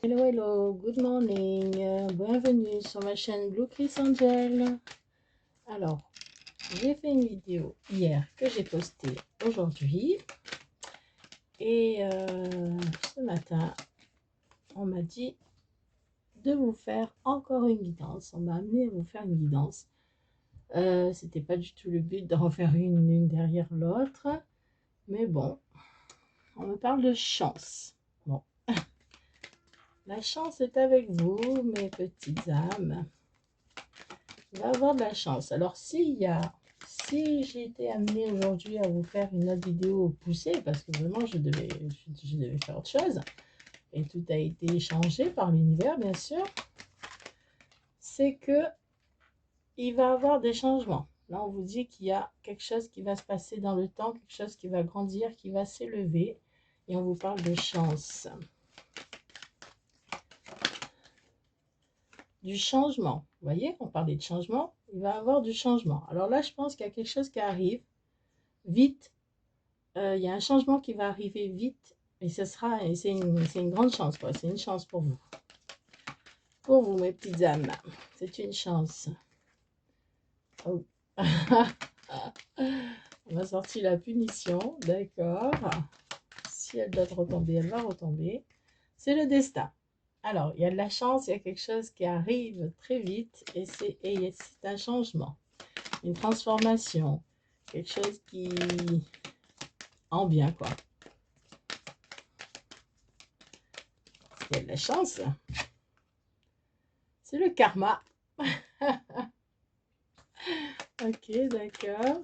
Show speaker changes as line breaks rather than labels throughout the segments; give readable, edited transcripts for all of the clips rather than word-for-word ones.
Hello, hello, good morning. Bienvenue sur ma chaîne Blue Chris Angel. Alors, j'ai fait une vidéo hier que j'ai postée aujourd'hui. Et ce matin, on m'a dit de vous faire encore une guidance. On m'a amené à vous faire une guidance. C'était pas du tout le but d'en faire une derrière l'autre. Mais bon, on me parle de chance. Bon, la chance est avec vous, mes petites âmes. On va avoir de la chance. Alors, si j'ai été amenée aujourd'hui à vous faire une autre vidéo poussée, parce que vraiment, je devais faire autre chose, et tout a été changé par l'univers, bien sûr, c'est que il va y avoir des changements. Là, on vous dit qu'il y a quelque chose qui va se passer dans le temps, quelque chose qui va grandir, qui va s'élever, et on vous parle de chance. Du changement. Vous voyez, on parlait de changement, il va y avoir du changement. Alors là, je pense qu'il y a quelque chose qui arrive vite. Il y a un changement qui va arriver vite, et c'est une grande chance, quoi. C'est une chance pour vous. Pour vous, mes petites âmes, c'est une chance. Oh. On va sortir la punition, d'accord. Si elle doit retomber, elle va retomber. C'est le destin. Alors, il y a de la chance, il y a quelque chose qui arrive très vite, et c'est un changement, une transformation, quelque chose qui en bien, quoi. Il y a de la chance. C'est le karma. Ok, d'accord.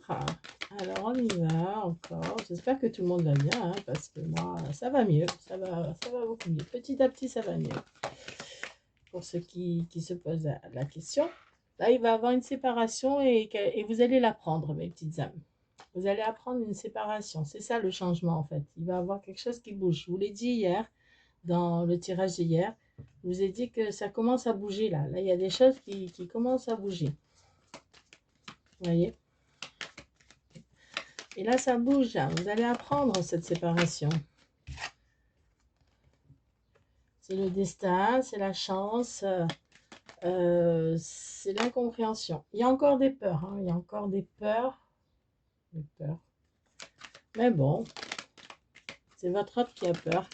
Alors, on y va encore. J'espère que tout le monde va bien, hein, parce que moi, ça va mieux. Ça va beaucoup mieux. Petit à petit, ça va mieux. Pour ceux qui se posent la question. Là, il va y avoir une séparation et vous allez l'apprendre, mes petites âmes. Vous allez apprendre une séparation. C'est ça le changement, en fait. Il va y avoir quelque chose qui bouge. Je vous l'ai dit hier, dans le tirage d'hier. Je vous ai dit que ça commence à bouger, là. Là, il y a des choses qui commencent à bouger. Vous voyez? Et là, ça bouge. Là. Vous allez apprendre cette séparation. C'est le destin, c'est la chance, c'est l'incompréhension. Il y a encore des peurs. Hein. Il y a encore des peurs. Des peurs. Mais bon, c'est votre autre qui a peur.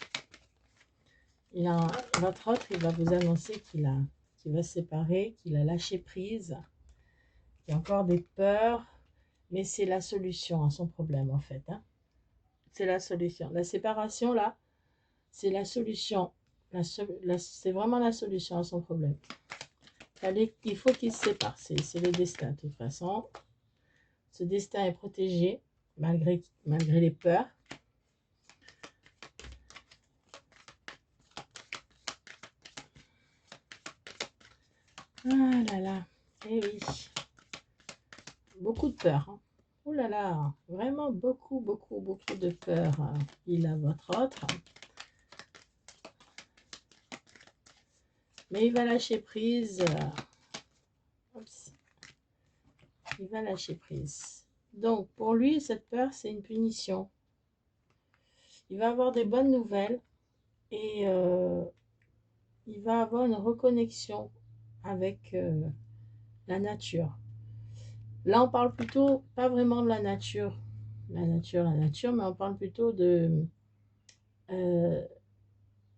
Votre autre, il va vous annoncer qu'il va se séparer, qu'il a lâché prise. Il y a encore des peurs, mais c'est la solution à son problème, en fait. Hein. C'est la solution. La séparation, là, c'est la solution. C'est vraiment la solution à son problème. Il faut qu'il se sépare. C'est le destin, de toute façon. Ce destin est protégé, malgré les peurs. Ah là là. Eh oui. Beaucoup de peur. Hein. Oh là là. Vraiment beaucoup de peur. Il a votre autre. Mais il va lâcher prise. Oups. Il va lâcher prise. Donc, pour lui, cette peur, c'est une punition. Il va avoir des bonnes nouvelles et il va avoir une reconnexion avec la nature. Là, on parle plutôt, pas vraiment de la nature, mais on parle plutôt euh,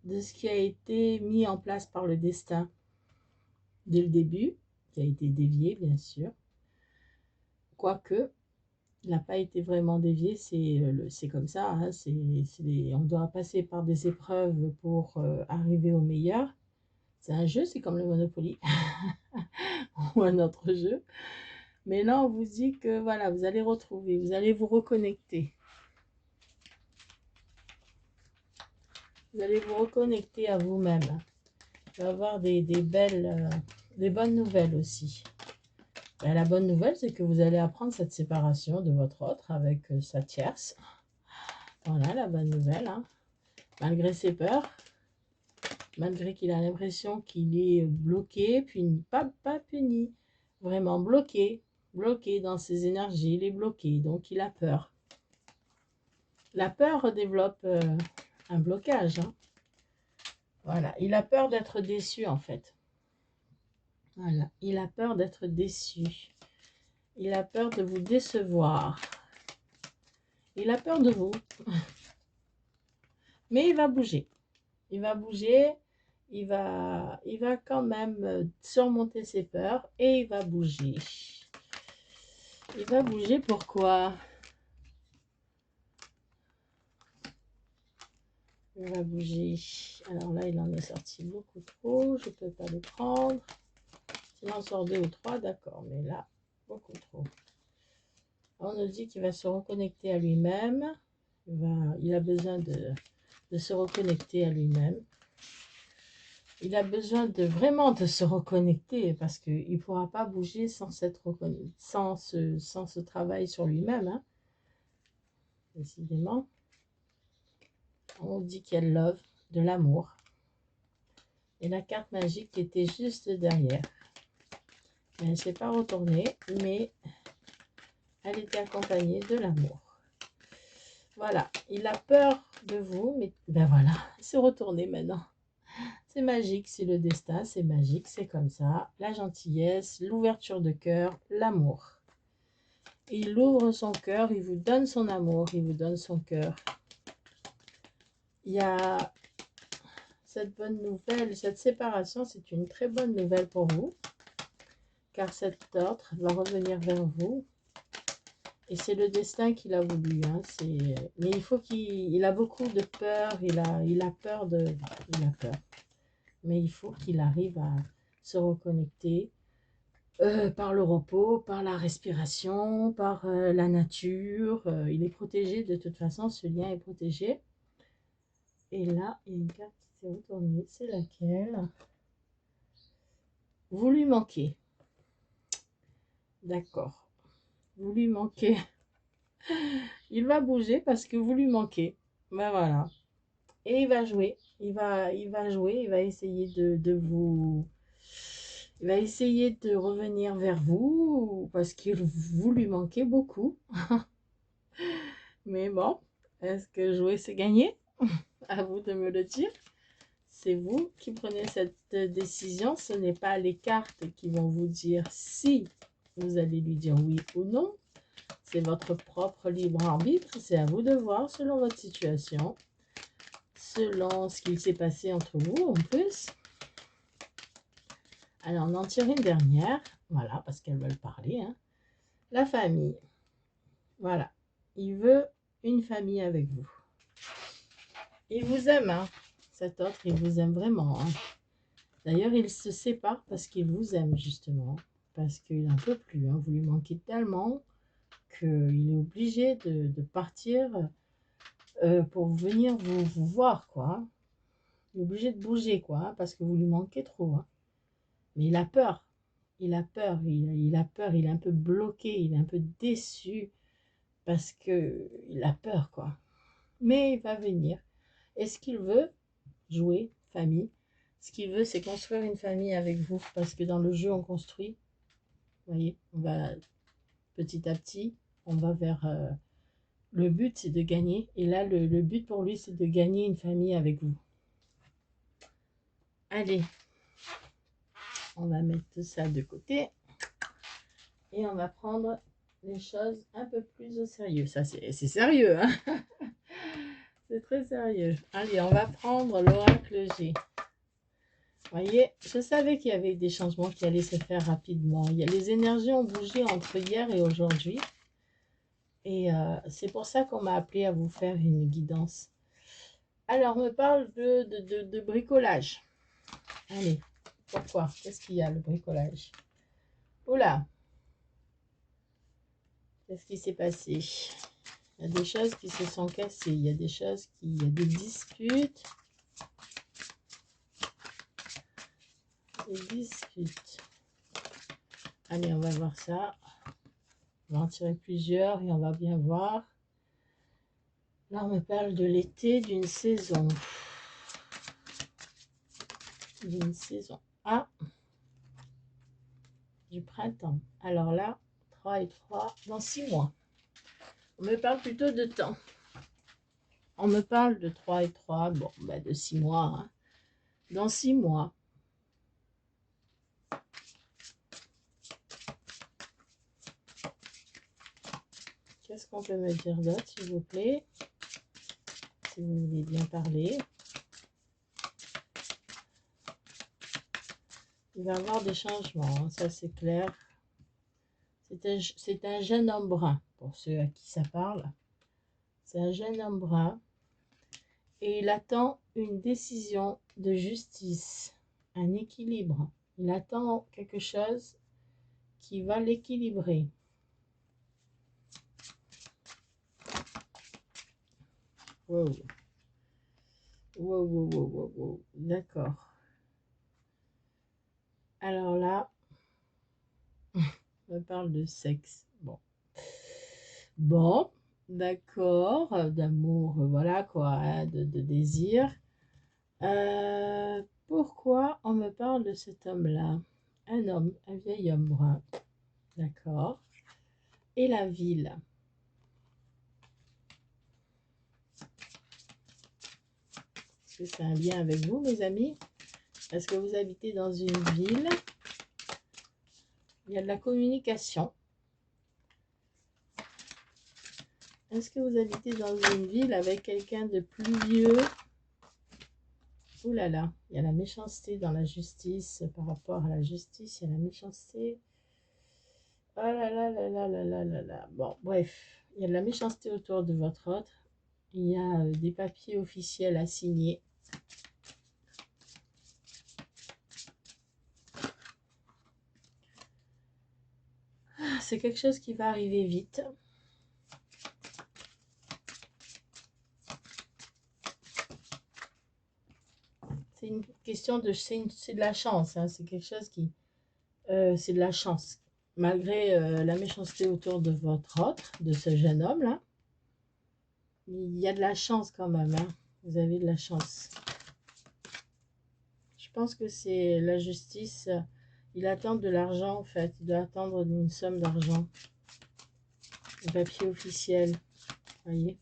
de ce qui a été mis en place par le destin dès le début, qui a été dévié, bien sûr. Quoique, il n'a pas été vraiment dévié, c'est comme ça. Hein, on doit passer par des épreuves pour arriver au meilleur. C'est un jeu, c'est comme le Monopoly ou un autre jeu. Mais là, on vous dit que voilà, vous allez retrouver, vous allez vous reconnecter. Vous allez vous reconnecter à vous-même. Il va y avoir des bonnes nouvelles aussi. Ben, la bonne nouvelle, c'est que vous allez apprendre cette séparation de votre autre avec sa tierce. Voilà la bonne nouvelle. Hein. Malgré ses peurs, malgré qu'il a l'impression qu'il est bloqué, puni, pas puni, vraiment bloqué dans ses énergies, il est bloqué, donc il a peur. La peur développe un blocage. Hein. Voilà, il a peur d'être déçu en fait. Voilà, il a peur d'être déçu. Il a peur de vous décevoir. Il a peur de vous. Mais il va bouger. Il va bouger. Il va quand même surmonter ses peurs et il va bouger. Il va bouger pourquoi? Il va bouger. Alors là, il en est sorti beaucoup trop. Je ne peux pas le prendre. S'il en sort 2 ou 3, d'accord. Mais là, beaucoup trop. On nous dit qu'il va se reconnecter à lui-même. Il a besoin de se reconnecter à lui-même. Il a besoin vraiment de se reconnecter parce qu'il ne pourra pas bouger sans ce travail sur lui-même. Hein. Décidément. On dit qu'il y a le love, de l'amour. Et la carte magique était juste derrière. Elle ne s'est pas retournée, mais elle était accompagnée de l'amour. Voilà, il a peur de vous, mais ben voilà, il s'est retourné maintenant. C'est magique, c'est le destin, c'est magique, c'est comme ça. La gentillesse, l'ouverture de cœur, l'amour. Il ouvre son cœur, il vous donne son amour, il vous donne son cœur. Il y a cette bonne nouvelle, cette séparation, c'est une très bonne nouvelle pour vous. Car cet autre va revenir vers vous. Et c'est le destin qu'il a voulu. Hein. Mais il faut qu'il a beaucoup de peur. Il a peur de... Il a peur. Mais il faut qu'il arrive à se reconnecter par le repos, par la respiration, par la nature. Il est protégé de toute façon. Ce lien est protégé. Et là, il y a une carte qui s'est retournée. C'est laquelle? Vous lui manquez. D'accord. Vous lui manquez. Il va bouger parce que vous lui manquez. Ben voilà. Et il va jouer. Il va jouer. Il va essayer de vous... Il va essayer de revenir vers vous parce que vous lui manquez beaucoup. Mais bon, est-ce que jouer c'est gagner? À vous de me le dire. C'est vous qui prenez cette décision. Ce n'est pas les cartes qui vont vous dire si vous allez lui dire oui ou non. C'est votre propre libre arbitre. C'est à vous de voir selon votre situation, selon ce qu'il s'est passé entre vous en plus. Alors, on en tire une dernière. Voilà, parce qu'elles veulent parler. Hein. La famille. Voilà. Il veut une famille avec vous. Il vous aime. Hein. Cet autre, il vous aime vraiment. Hein. D'ailleurs, il se sépare parce qu'il vous aime, justement. Parce qu'il n'en peut plus. Hein. Vous lui manquez tellement qu'il est obligé de partir pour venir vous voir, quoi. Il est obligé de bouger, quoi, hein, parce que vous lui manquez trop. Hein. Mais il a peur. Il a peur. Il a peur. Il est un peu bloqué. Il est un peu déçu parce que il a peur, quoi. Mais il va venir. Et ce qu'il veut, jouer, famille, ce qu'il veut, c'est construire une famille avec vous. Parce que dans le jeu, on construit. Vous voyez, on va petit à petit, on va vers... le but, c'est de gagner. Et là, le but pour lui, c'est de gagner une famille avec vous. Allez, on va mettre tout ça de côté. Et on va prendre les choses un peu plus au sérieux. Ça, c'est sérieux, hein. C'est très sérieux. Allez, on va prendre l'oracle G. Vous voyez, je savais qu'il y avait des changements qui allaient se faire rapidement. Les énergies ont bougé entre hier et aujourd'hui. Et c'est pour ça qu'on m'a appelé à vous faire une guidance. Alors, on me parle de bricolage. Allez, pourquoi? Qu'est-ce qu'il y a, le bricolage? Oula! Qu'est-ce qui s'est passé? Il y a des choses qui se sont cassées. Il y a des choses il y a des disputes. Des disputes. Allez, on va voir ça. On va en tirer plusieurs et on va bien voir. Là, on me parle de l'été, d'une saison. D'une saison. Ah! Du printemps. Alors là, 3 et 3 dans 6 mois. On me parle plutôt de temps. On me parle de 3 et 3, bon, bah de 6 mois. Hein. dans 6 mois. Qu'est-ce qu'on peut me dire d'autre, s'il vous plaît? Si vous voulez bien parler. Il va y avoir des changements, hein, ça c'est clair. C'est un jeune homme brun, pour ceux à qui ça parle. C'est un jeune homme brun. Et il attend une décision de justice, un équilibre. Il attend quelque chose qui va l'équilibrer. Wow. Wow, wow, wow, wow, wow. D'accord. Alors là, on parle de sexe. Bon. Bon, d'accord. D'amour, voilà quoi, hein, de désir. Pourquoi on me parle de cet homme-là? Un homme, un vieil homme brun. D'accord. Et la ville. Est-ce que c'est un lien avec vous, mes amis? Est-ce que vous habitez dans une ville? Il y a de la communication. Est-ce que vous habitez dans une ville avec quelqu'un de plus vieux? Ouh là là, il y a la méchanceté dans la justice. Par rapport à la justice, il y a la méchanceté. Oh là là là là là là là là. Bon, bref, il y a de la méchanceté autour de votre autre. Il y a des papiers officiels à signer. C'est quelque chose qui va arriver vite. C'est une question de... C'est de la chance. Hein, c'est quelque chose qui... c'est de la chance. Malgré la méchanceté autour de votre autre, de ce jeune homme-là, il y a de la chance quand même. Hein. Vous avez de la chance. Je pense que c'est la justice. Il attend de l'argent, en fait. Il doit attendre une somme d'argent. Un papier officiel. Voyez.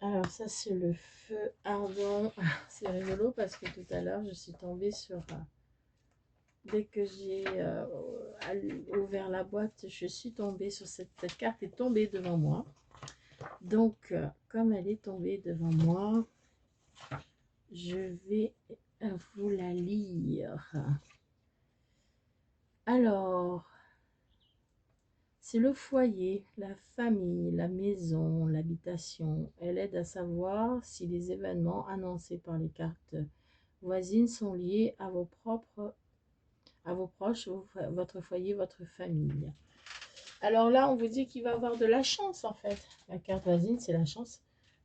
Alors, ça, c'est le feu ardent. C'est rigolo parce que tout à l'heure, je suis tombée sur... dès que j'ai ouvert la boîte, je suis tombée sur cette carte est tombée devant moi. Donc, comme elle est tombée devant moi, je vais vous la lire. Alors, c'est le foyer, la famille, la maison, l'habitation. Elle aide à savoir si les événements annoncés par les cartes voisines sont liés à vos proches, votre foyer, votre famille. Alors là, on vous dit qu'il va avoir de la chance en fait. La carte voisine, c'est la chance.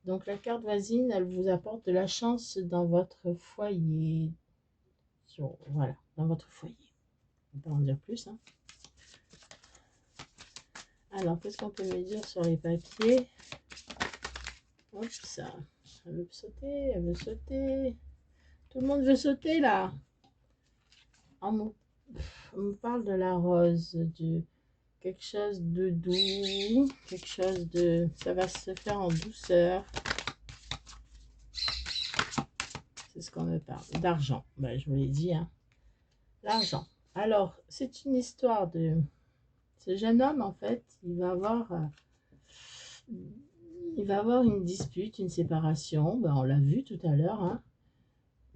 Donc la carte voisine, elle vous apporte de la chance dans votre foyer. Voilà, dans votre foyer. On ne peut pas en dire plus. Hein. Alors, qu'est-ce qu'on peut me dire sur les papiers? Hop, ça. Elle veut sauter, elle veut sauter. Tout le monde veut sauter là. On me parle de la rose, du quelque chose de doux, quelque chose de... Ça va se faire en douceur. C'est ce qu'on me parle. D'argent, ben, je vous l'ai dit. Hein. L'argent. Alors, c'est une histoire de... Ce jeune homme, en fait, il va avoir une dispute, une séparation. Ben, on l'a vu tout à l'heure. Hein.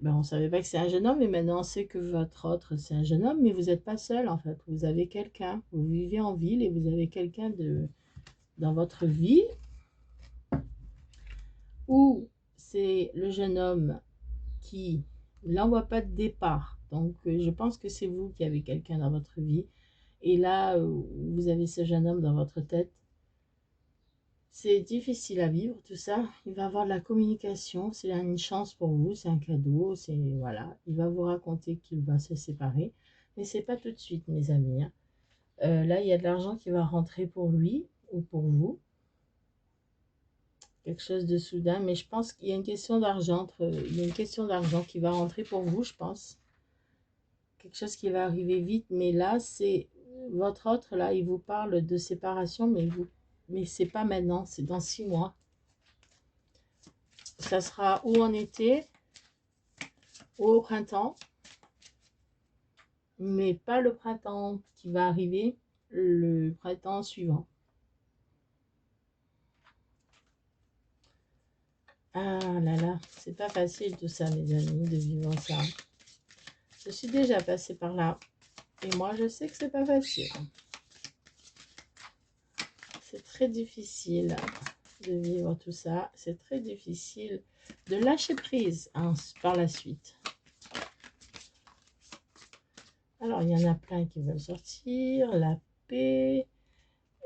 Ben, on ne savait pas que c'est un jeune homme, mais maintenant on sait que votre autre, c'est un jeune homme, mais vous n'êtes pas seul, en fait. Vous avez quelqu'un. Vous vivez en ville et vous avez quelqu'un dans votre vie où c'est le jeune homme qui n'envoie pas de départ. Donc, je pense que c'est vous qui avez quelqu'un dans votre vie. Et là, vous avez ce jeune homme dans votre tête. C'est difficile à vivre, tout ça. Il va avoir de la communication. C'est une chance pour vous. C'est un cadeau. C'est voilà. Il va vous raconter qu'il va se séparer. Mais c'est pas tout de suite, mes amis. Hein. Là, il y a de l'argent qui va rentrer pour lui ou pour vous. Quelque chose de soudain. Mais je pense qu'il y a une question d'argent. Il y a une question d'argent qui va rentrer pour vous, je pense. Quelque chose qui va arriver vite, mais là, c'est votre autre, là, il vous parle de séparation, mais c'est pas maintenant, c'est dans 6 mois. ça sera ou en été ou au printemps, mais pas le printemps qui va arriver, le printemps suivant. Ah là là, c'est pas facile tout ça, mes amis, de vivre ça. Je suis déjà passée par là. Et moi, je sais que c'est pas facile. C'est très difficile de vivre tout ça. C'est très difficile de lâcher prise hein, par la suite. Alors, il y en a plein qui veulent sortir. La paix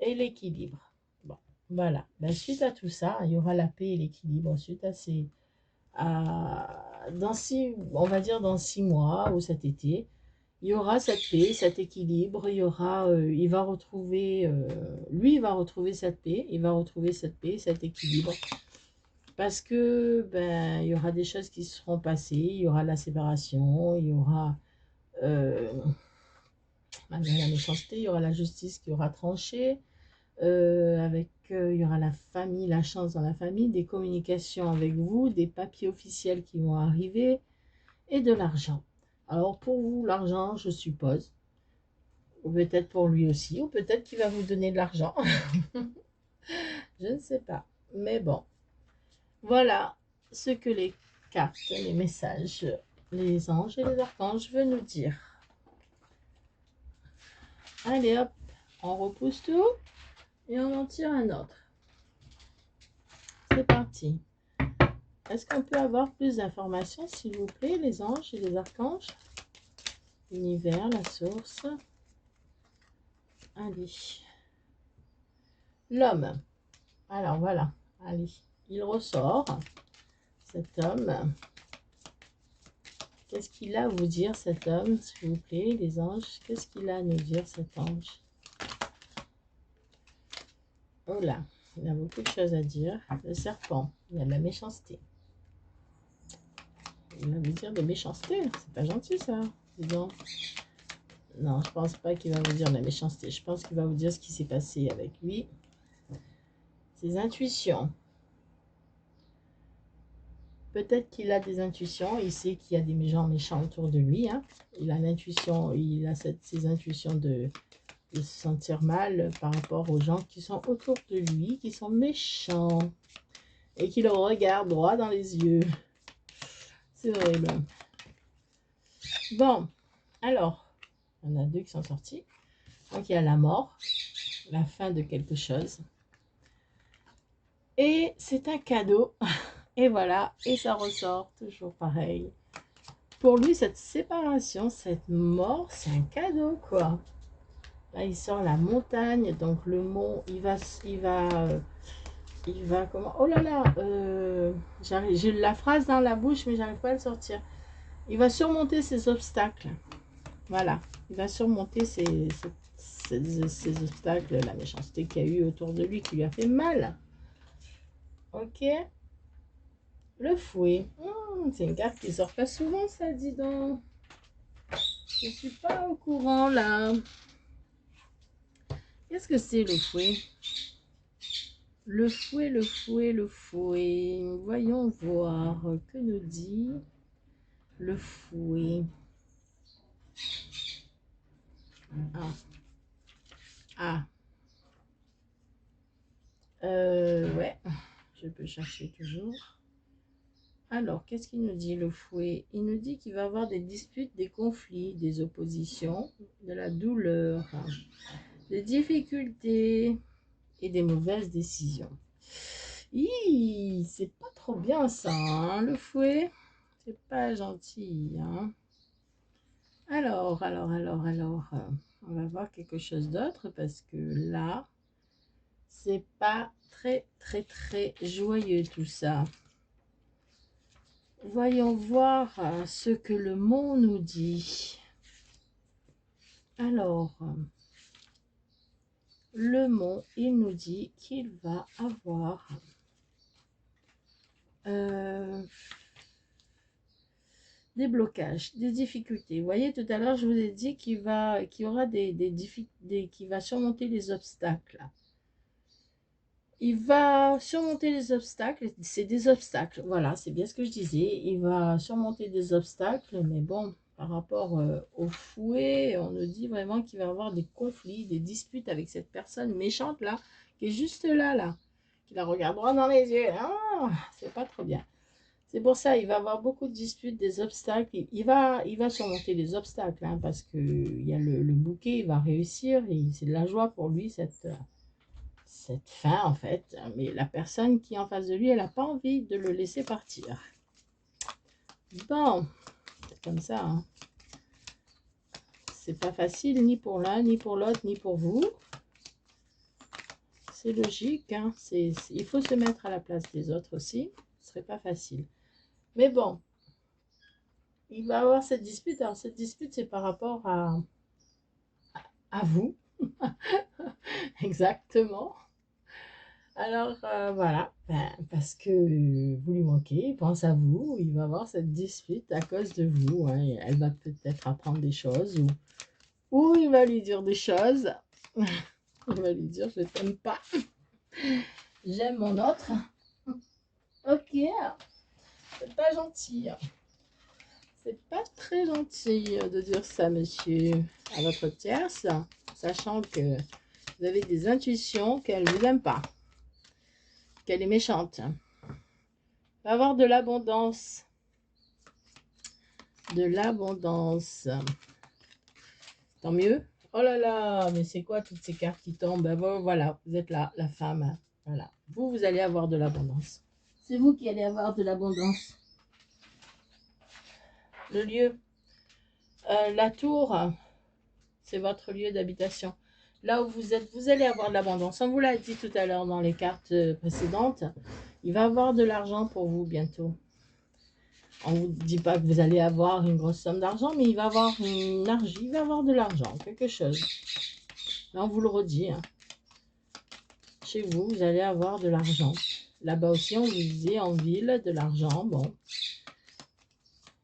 et l'équilibre. Bon, voilà. Ben, suite à tout ça, il y aura la paix et l'équilibre. Suite à ces... on va dire dans 6 mois ou cet été, il y aura cette paix, cet équilibre, il y aura, il va retrouver, lui, il va retrouver cette paix, cet équilibre, parce que, ben, il y aura des choses qui seront passées, il y aura la séparation, il y aura, malgré la méchanceté, il y aura la justice qui aura tranché, il y aura la famille, la chance dans la famille, des communications avec vous, des papiers officiels qui vont arriver, et de l'argent. Alors, pour vous, l'argent, je suppose, ou peut-être pour lui aussi, ou peut-être qu'il va vous donner de l'argent. Je ne sais pas. Mais bon, voilà ce que les cartes, les messages, les anges et les archanges veulent nous dire. Allez hop, on repousse tout et on en tire un autre. C'est parti. Est-ce qu'on peut avoir plus d'informations, s'il vous plaît, les anges et les archanges? L'univers, la source. Allez. L'homme. Alors voilà, allez, il ressort, cet homme. Qu'est-ce qu'il a à vous dire, cet homme, s'il vous plaît, les anges? Qu'est-ce qu'il a à nous dire, cet ange? Oh là, il a beaucoup de choses à dire. Le serpent, il a de la méchanceté. Il va vous dire de méchanceté, c'est pas gentil ça, dis donc. Non, je pense pas qu'il va vous dire de la méchanceté. Je pense qu'il va vous dire ce qui s'est passé avec lui. Ses intuitions. Peut-être qu'il a des intuitions, il sait qu'il y a des gens méchants autour de lui. Hein. Il a l'intuition, il a ces intuitions de se sentir mal par rapport aux gens qui sont autour de lui, qui sont méchants et qui le regardent droit dans les yeux. C'est horrible. Bon, alors, il y en a deux qui sont sortis. Donc, il y a la mort, la fin de quelque chose. Et c'est un cadeau. Et voilà, et ça ressort toujours pareil. Pour lui, cette séparation, cette mort, c'est un cadeau, quoi. Là, il sort la montagne, donc le mont, il va comment? Oh là là, j'ai la phrase dans la bouche, mais j'arrive pas à le sortir. Il va surmonter ses obstacles. Voilà, il va surmonter ces obstacles, la méchanceté qu'il y a eu autour de lui, qui lui a fait mal. Ok. Le fouet. C'est une carte qui sort pas souvent, ça, dis donc. Je suis pas au courant, là. Qu'est-ce que c'est, le fouet? Le fouet, le fouet, le fouet. Voyons voir. Que nous dit le fouet? Ah. Ah. Ouais. Je peux chercher toujours. Alors, qu'est-ce qu'il nous dit, le fouet? Il nous dit qu'il va avoir des disputes, des conflits, des oppositions, de la douleur, des difficultés et des mauvaises décisions. C'est pas trop bien ça, hein, le fouet. C'est pas gentil, hein. Alors, on va voir quelque chose d'autre parce que là, c'est pas très joyeux tout ça. Voyons voir ce que le monde nous dit. Alors, le mont, il nous dit qu'il va avoir des blocages, des difficultés. Vous voyez, tout à l'heure, je vous ai dit qu'il y aura qu'il va surmonter les obstacles. Il va surmonter les obstacles. C'est des obstacles. Voilà, c'est bien ce que je disais. Il va surmonter des obstacles. Mais bon, par rapport au fouet, on nous dit vraiment qu'il va avoir des conflits, des disputes avec cette personne méchante là, qui est juste là, là. Qui la regarde droit dans les yeux. Ah, c'est pas trop bien. C'est pour ça, il va avoir beaucoup de disputes, des obstacles. Il va surmonter les obstacles, hein, parce que il y a le bouquet, il va réussir. Et c'est de la joie pour lui, cette fin, en fait. Mais la personne qui est en face de lui, elle n'a pas envie de le laisser partir. Bon, c'est comme ça. Hein. C'est pas facile, ni pour l'un, ni pour l'autre, ni pour vous. C'est logique. Hein. Il faut se mettre à la place des autres aussi. Ce serait pas facile. Mais bon, il va avoir cette dispute. Alors, cette dispute, c'est par rapport à vous. Exactement. Alors, voilà, ben, parce que vous lui manquez, il pense à vous, il va avoir cette dispute à cause de vous. Hein. Elle va peut-être apprendre des choses ou il va lui dire des choses. Il va lui dire, je t'aime pas, j'aime mon autre. Ok, c'est pas gentil. C'est pas très gentil de dire ça, monsieur, à votre tierce, sachant que vous avez des intuitions qu'elle ne vous aime pas, qu'elle est méchante. Va avoir de l'abondance. De l'abondance. Tant mieux. Oh là là, mais c'est quoi toutes ces cartes qui tombent? Ben voilà, vous êtes là, la femme. Voilà. Vous allez avoir de l'abondance. C'est vous qui allez avoir de l'abondance. Le lieu. La tour, c'est votre lieu d'habitation. Là où vous êtes, vous allez avoir de l'abondance. On vous l'a dit tout à l'heure dans les cartes précédentes. Il va y avoir de l'argent pour vous bientôt. On ne vous dit pas que vous allez avoir une grosse somme d'argent, mais il va avoir il va avoir de l'argent, quelque chose. Là, on vous le redit. Hein. Chez vous, vous allez avoir de l'argent. Là-bas aussi, on vous disait en ville, de l'argent. Bon,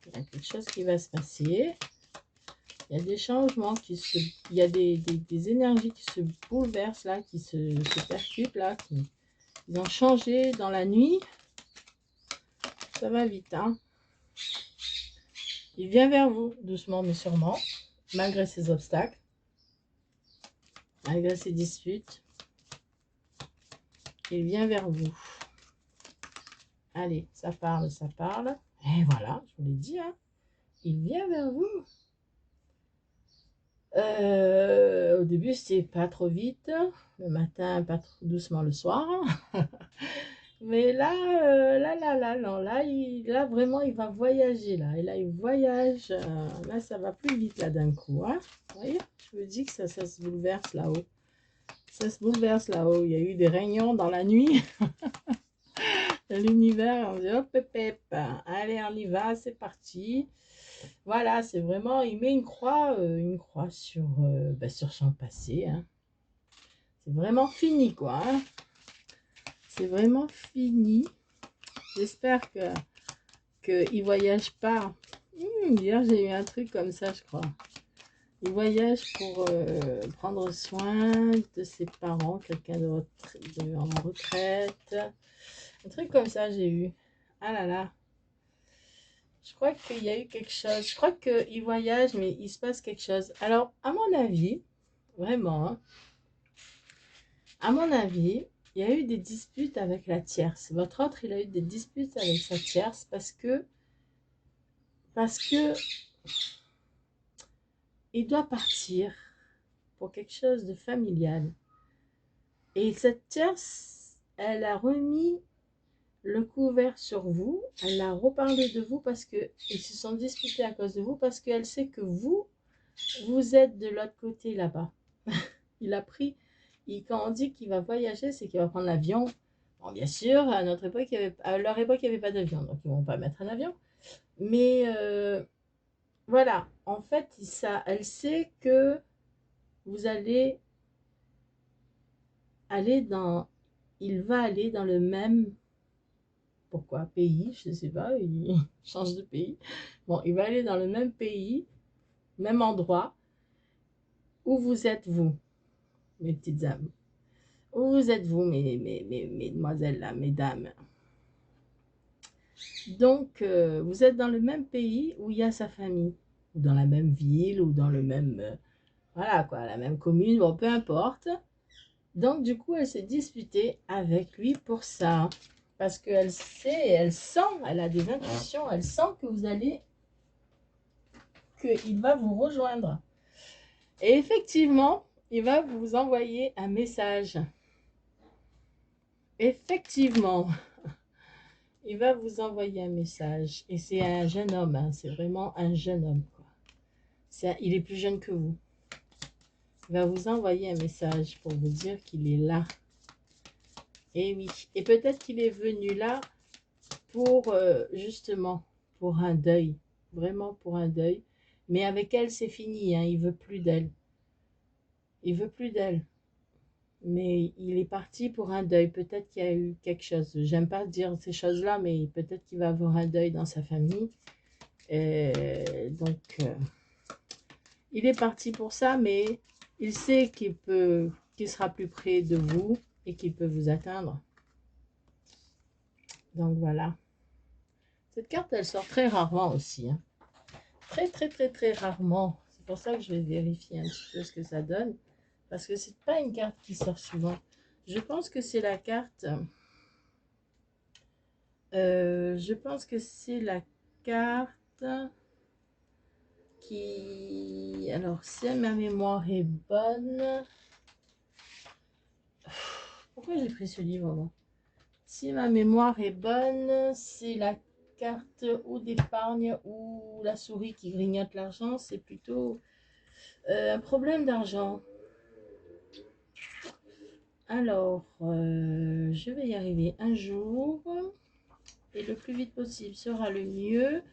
il y a quelque chose qui va se passer. Il y a des changements il y a des énergies qui se bouleversent là, qui se percutent là, ils ont changé dans la nuit. Ça va vite, hein. Il vient vers vous, doucement mais sûrement, malgré ces obstacles, malgré ces disputes. Il vient vers vous. Allez, ça parle, ça parle. Et voilà, je vous l'ai dit, hein. Il vient vers vous. Au début, c'était pas trop vite. Le matin, pas trop doucement le soir. Mais là, non, là, vraiment, il va voyager, là. Et là, il voyage. Là, ça va plus vite, là, d'un coup. Hein. Vous voyez, je vous dis que ça se bouleverse là-haut. Ça se bouleverse là-haut. Il y a eu des réunions dans la nuit. L'univers, on dit hop, hop, hop. Allez, on y va, c'est parti. Voilà, c'est vraiment, il met une croix sur son passé. Hein. C'est vraiment fini, quoi. Hein. C'est vraiment fini. J'espère qu'il voyage pas. Hier, j'ai eu un truc comme ça, je crois. Il voyage pour prendre soin de ses parents, quelqu'un en retraite. Un truc comme ça, j'ai eu. Ah là là. Je crois qu'il y a eu quelque chose. Je crois qu'il voyage, mais il se passe quelque chose. Alors, à mon avis, vraiment, hein, à mon avis, il y a eu des disputes avec la tierce. Votre autre, il a eu des disputes avec sa tierce parce que il doit partir pour quelque chose de familial. Et cette tierce, elle a remis le couvert sur vous, elle a reparlé de vous parce que ils se sont disputés à cause de vous parce qu'elle sait que vous êtes de l'autre côté là-bas. Il a pris, quand on dit qu'il va voyager, c'est qu'il va prendre l'avion. Bon, bien sûr, à leur époque, il n'y avait pas d'avion, donc ils ne vont pas mettre un avion. Mais voilà, en fait, elle sait que vous allez il va aller dans le même, pourquoi, pays, je ne sais pas, il change de pays. Bon, il va aller dans le même pays, même endroit, où vous êtes vous, mes petites âmes. Où êtes-vous, mesdemoiselles, là, mesdames? Donc, vous êtes dans le même pays où il y a sa famille, ou dans la même ville, ou dans le même, voilà quoi, la même commune, bon, peu importe. Donc, du coup, elle s'est disputée avec lui pour ça. Parce qu'elle sait, elle sent, elle a des intuitions, elle sent que vous allez, qu'il va vous rejoindre. Et effectivement, il va vous envoyer un message. Effectivement, il va vous envoyer un message. Et c'est un jeune homme, hein, c'est vraiment un jeune homme, quoi. Il est plus jeune que vous. Il va vous envoyer un message pour vous dire qu'il est là. Et oui, et peut-être qu'il est venu là pour, justement, pour un deuil. Vraiment pour un deuil. Mais avec elle, c'est fini, hein, il veut plus d'elle. Il veut plus d'elle. Mais il est parti pour un deuil. Peut-être qu'il y a eu quelque chose. J'aime pas dire ces choses-là, mais peut-être qu'il va avoir un deuil dans sa famille. Donc, il est parti pour ça, mais il sait qu'il sera plus près de vous et qu'il peut vous atteindre. Donc, voilà. Cette carte, elle sort très rarement aussi. Hein. Très, très, très, très rarement. C'est pour ça que je vais vérifier un petit peu ce que ça donne. Parce que c'est pas une carte qui sort souvent. Je pense que c'est la carte... je pense que c'est la carte qui... Alors, si ma mémoire est bonne... Pourquoi j'ai pris ce livre, moi? Si ma mémoire est bonne, c'est la carte ou d'épargne ou la souris qui grignote l'argent. C'est plutôt un problème d'argent. Alors, je vais y arriver un jour. Et le plus vite possible sera le mieux.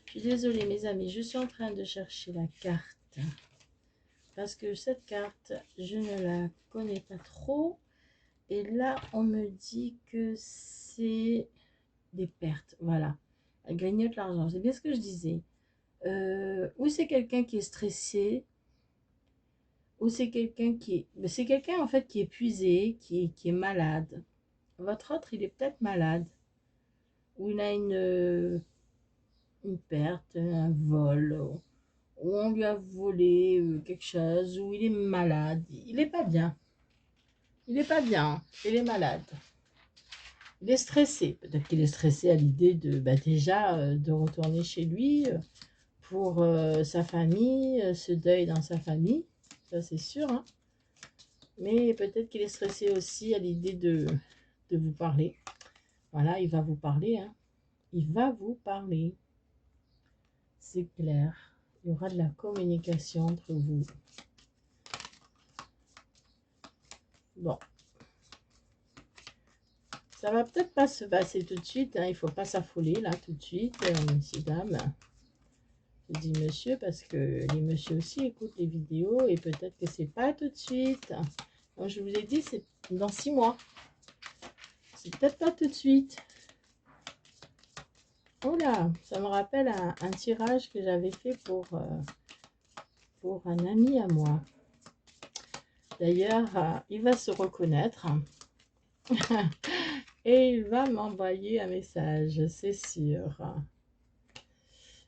Je suis désolée, mes amis, je suis en train de chercher la carte. Parce que cette carte, je ne la connais pas trop. Et là, on me dit que c'est des pertes. Voilà. Elle grignote l'argent. C'est bien ce que je disais. Ou c'est quelqu'un qui est stressé, ou c'est quelqu'un qui est... C'est quelqu'un, en fait, qui est épuisé, qui est malade. Votre autre, il est peut-être malade. Ou il a une perte, un vol, ou on lui a volé quelque chose, ou il est malade. Il n'est pas bien. Il n'est pas bien. Il est malade. Il est stressé. Peut-être qu'il est stressé à l'idée de, déjà, de retourner chez lui pour sa famille, ce deuil dans sa famille. Ça, c'est sûr. Hein. Mais peut-être qu'il est stressé aussi à l'idée de vous parler. Voilà, il va vous parler. Hein. Il va vous parler. C'est clair. Il y aura de la communication entre vous. Bon. Ça va peut-être pas se passer tout de suite. Hein. Il ne faut pas s'affoler là tout de suite, messieurs, dames. Je dis monsieur parce que les messieurs aussi écoutent les vidéos et peut-être que c'est pas tout de suite. Comme je vous l'ai dit, c'est dans 6 mois. C'est peut-être pas tout de suite. Oh là, ça me rappelle un tirage que j'avais fait pour un ami à moi. D'ailleurs, il va se reconnaître. Et il va m'envoyer un message, c'est sûr.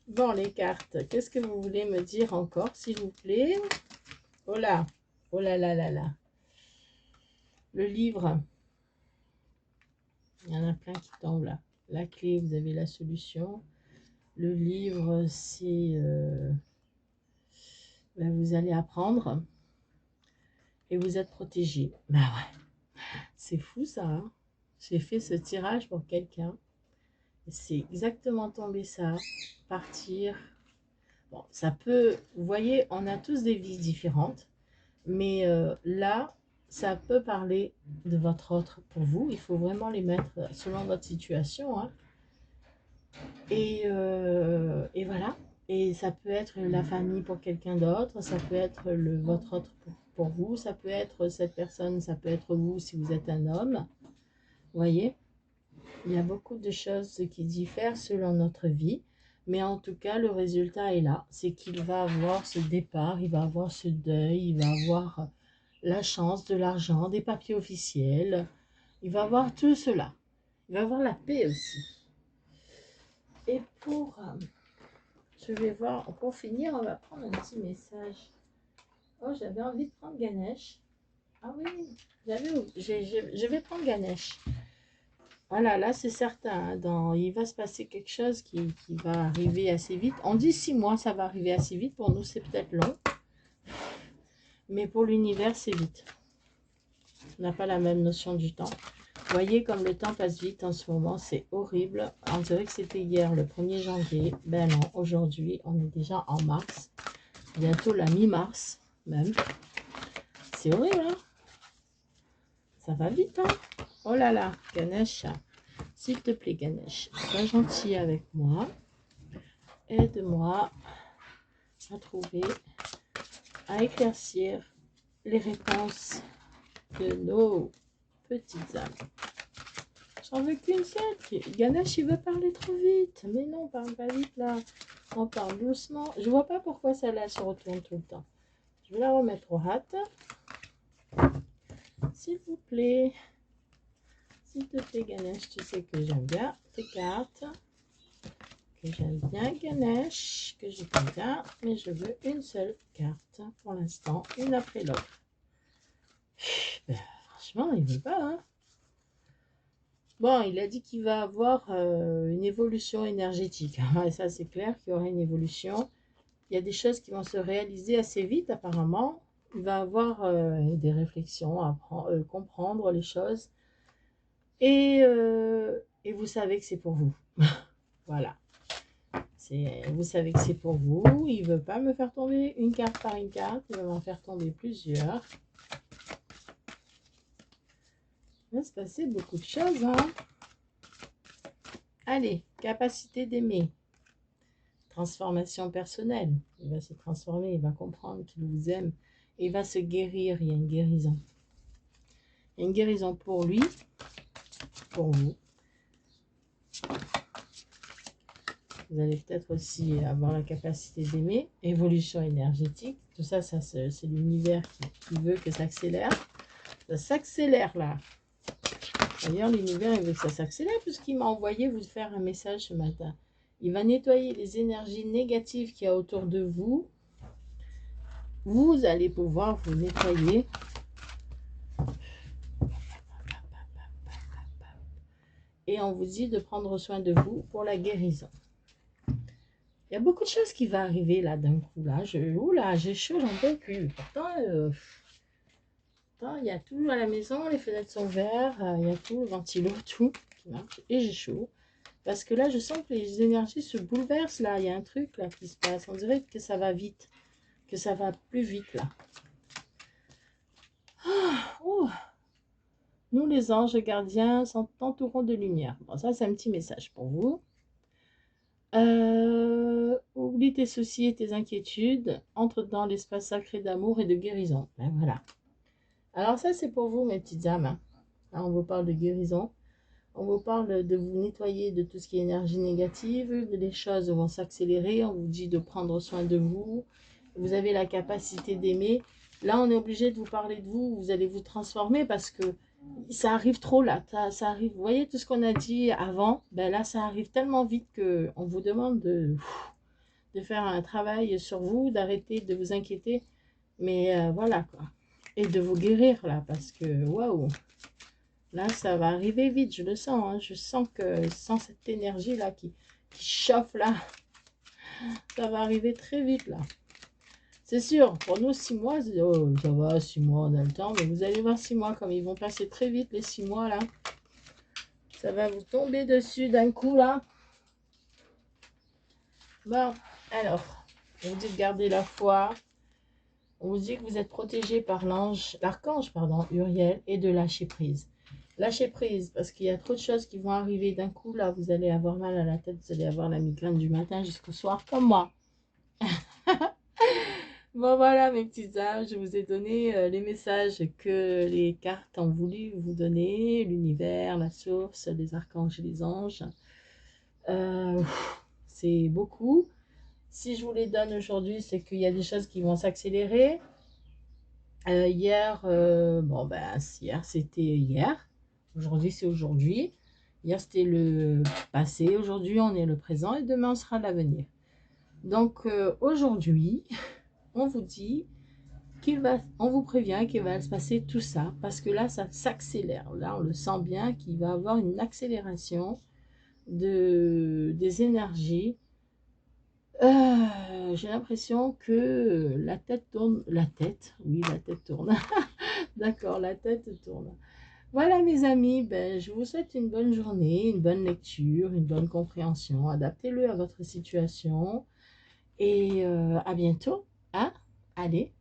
Bon, les cartes, qu'est-ce que vous voulez me dire encore, s'il vous plaît? Oh là, oh là là là là. Le livre. Il y en a plein qui tombent là. La clé, vous avez la solution. Le livre, c'est... vous allez apprendre. Et vous êtes protégé. Bah ouais, c'est fou ça. Hein. J'ai fait ce tirage pour quelqu'un. C'est exactement tombé ça. Partir. Bon, ça peut... Vous voyez, on a tous des vies différentes. Mais là, ça peut parler de votre autre pour vous. Il faut vraiment les mettre selon votre situation. Hein. Et voilà. Et ça peut être la famille pour quelqu'un d'autre. Ça peut être votre autre pour vous. Ça peut être cette personne. Ça peut être vous si vous êtes un homme. Vous voyez, il y a beaucoup de choses qui diffèrent selon notre vie. Mais en tout cas, le résultat est là. C'est qu'il va avoir ce départ. Il va avoir ce deuil. Il va avoir la chance, de l'argent, des papiers officiels. Il va avoir tout cela. Il va avoir la paix aussi. Et je vais voir, pour finir, on va prendre un petit message. Oh, j'avais envie de prendre Ganesh. Ah oui, je vais prendre Ganesh. Voilà, là c'est certain, il va se passer quelque chose qui va arriver assez vite. On dit 6 mois, ça va arriver assez vite. Pour nous, c'est peut-être long. Mais pour l'univers, c'est vite. On n'a pas la même notion du temps. Vous voyez comme le temps passe vite en ce moment, c'est horrible. On dirait que c'était hier, le 1er janvier. Ben non, aujourd'hui, on est déjà en mars. Bientôt la mi-mars, même. C'est horrible, hein? Ça va vite, hein? Oh là là, Ganesh, s'il te plaît, Ganesh, sois gentil avec moi. Aide-moi à trouver, à éclaircir les réponses de nos petites âmes. J'en veux qu'une seule. Ganesh, il veut parler trop vite. Mais non, parle pas vite là. On parle doucement. Je vois pas pourquoi celle-là se retourne tout le temps. Je vais la remettre au hâte. S'il vous plaît. S'il te plaît, Ganesh, tu sais que j'aime bien tes cartes. Que j'aime bien, Ganesh. Que je t'aime bien. Mais je veux une seule carte pour l'instant. Une après l'autre. Ben, franchement, il veut pas, hein. Bon, il a dit qu'il va avoir une évolution énergétique. Et ça, c'est clair qu'il y aura une évolution. Il y a des choses qui vont se réaliser assez vite, apparemment. Il va avoir des réflexions, comprendre les choses. Et vous savez que c'est pour vous. Voilà. Vous savez que c'est pour vous. Il ne veut pas me faire tomber une carte par une carte. Il va m'en faire tomber plusieurs. Il va se passer beaucoup de choses, hein. Allez, capacité d'aimer. Transformation personnelle. Il va se transformer, il va comprendre qu'il vous aime. Et il va se guérir. Il y a une guérison. Il y a une guérison pour lui, pour vous. Vous allez peut-être aussi avoir la capacité d'aimer. Évolution énergétique. Tout ça, c'est l'univers qui veut que ça accélère. Ça s'accélère là. D'ailleurs, l'univers, il veut que ça s'accélère puisqu'il m'a envoyé vous faire un message ce matin. Il va nettoyer les énergies négatives qu'il y a autour de vous. Vous allez pouvoir vous nettoyer. Et on vous dit de prendre soin de vous pour la guérison. Il y a beaucoup de choses qui vont arriver là d'un coup. Là, j'ai chaud, j'en peux plus. Pourtant, il y a tout à la maison, les fenêtres sont ouvertes, il y a tout, le ventilo, tout qui marche. Et j'ai chaud. Parce que là, je sens que les énergies se bouleversent là. Il y a un truc là qui se passe. On dirait que ça va vite. Que ça va plus vite là. Oh. Nous, les anges gardiens, t'entourons de lumière. Bon, ça, c'est un petit message pour vous. Oublie tes soucis et tes inquiétudes. Entre dans l'espace sacré d'amour et de guérison. Ben voilà. Alors ça, c'est pour vous, mes petites âmes. Hein. Là, on vous parle de guérison. On vous parle de vous nettoyer de tout ce qui est énergie négative. Les choses vont s'accélérer. On vous dit de prendre soin de vous. Vous avez la capacité d'aimer. Là, on est obligé de vous parler de vous. Vous allez vous transformer parce que ça arrive trop là. Ça arrive. Vous voyez tout ce qu'on a dit avant. Ben là, ça arrive tellement vite qu'on vous demande de faire un travail sur vous, d'arrêter de vous inquiéter. Mais voilà quoi. Et de vous guérir là parce que waouh. Là, ça va arriver vite, je le sens. Hein. Je sens que sans cette énergie-là qui chauffe là, ça va arriver très vite là. C'est sûr, pour nous, 6 mois, oh, ça va, 6 mois, on a le temps. Mais vous allez voir 6 mois, comme ils vont passer très vite les 6 mois là. Ça va vous tomber dessus d'un coup là. Bon, alors, on vous dit de garder la foi. On vous dit que vous êtes protégé par l'archange, Uriel, et de lâcher prise. Lâchez prise, parce qu'il y a trop de choses qui vont arriver d'un coup. Là, vous allez avoir mal à la tête, vous allez avoir la migraine du matin jusqu'au soir, comme moi. Bon, voilà, mes petites âmes, je vous ai donné les messages que les cartes ont voulu vous donner, l'univers, la source, les archanges et les anges. C'est beaucoup. Si je vous les donne aujourd'hui, c'est qu'il y a des choses qui vont s'accélérer. Hier, bon ben, hier c'était hier, aujourd'hui c'est aujourd'hui. Hier c'était le passé, aujourd'hui on est le présent et demain on sera l'avenir. Donc aujourd'hui, on vous dit on vous prévient qu'il va se passer tout ça parce que là ça s'accélère. Là on le sent bien qu'il va y avoir une accélération des énergies. J'ai l'impression que la tête tourne, la tête, oui la tête tourne. D'accord, la tête tourne. Voilà mes amis, ben, je vous souhaite une bonne journée, une bonne lecture, une bonne compréhension. Adaptez-le à votre situation et à bientôt. Hein? Allez.